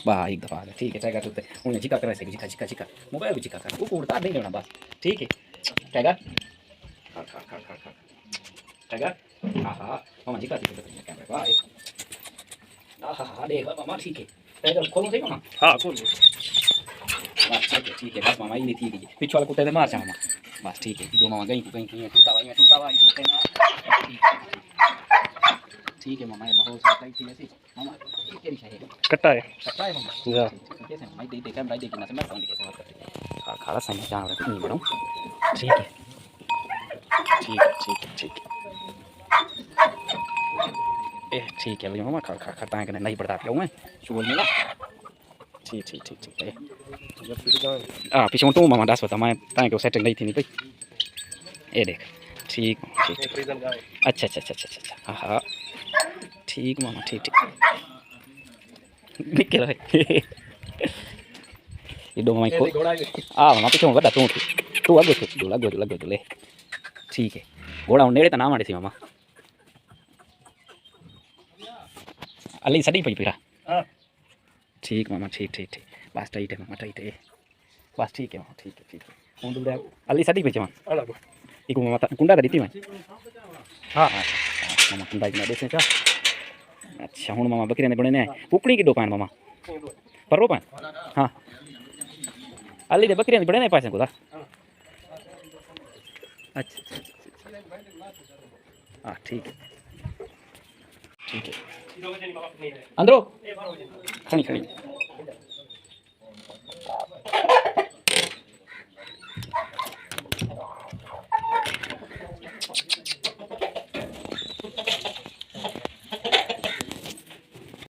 वाह एक दफ़ा आ गया। ठीक है टाइगर तो उन्हें चिका कर ऐसे चिका चिका चिका मोबाइल भी चिका कर वो उड़ता नहीं लेना बस। ठीक है टाइगर खा खा खा खा खा टाइगर हाँ हाँ मामा चिका चिका कैमरे वाह हाँ हाँ देख मामा ठीक है टाइगर खोलो सही मामा। हाँ खोल बस ठीक है बस मामा ये ठीक है पिछले वाले कुत्ते ने मार मामा बस ठीक है दो मामा गई कहीं टूटा भाई ठीक है मामा ये बहुत सारी थी ऐसी मामा क्या दिशा है कट्टा है मामा जा कैसे मामा दे कैमरा देख ना से मैं फोन कैसे बात करते खा खा सही क्या रहा नहीं बड़ो ठीक है ठीक है ठीक है ठीक है ए ठीक है भाई मामा खा खा खाता है नहीं पड़ता पियो मैं चोल मिला ठीक ठीक ठीक ठीक है पीछे तो मामा दस बता मैं ताकि को सेटिंग नहीं थी नहीं भाई ये देख ठीक ठीक अच्छा अच्छा अच्छा अच्छा हाँ हाँ ठीक मामा ठीक ठीक निकल रहे ये दो मामा को मामा पीछे बड़ा तू अगो ले ठीक है घोड़ा नेड़े तो ना मारे थी मामा अली सड़ी पई पीरा ठीक मामा ठीक ठीक ठीक बस टाइट है मामा टाइट है बस ठीक है मामा ठीक है हूँ दूर अली सड़ी पई मामा एक मामा कुंडा दी थी मैं हाँ हाँ मामा कुंडा इतना देखे क्या अच्छा हूँ मामा बकरी ने बने ने पुपड़ी की दो पान मामा पर पान हाँ अली दे बकरी ने बड़े ने पास को अच्छा हाँ ठीक है अंदरो खड़ी खड़ी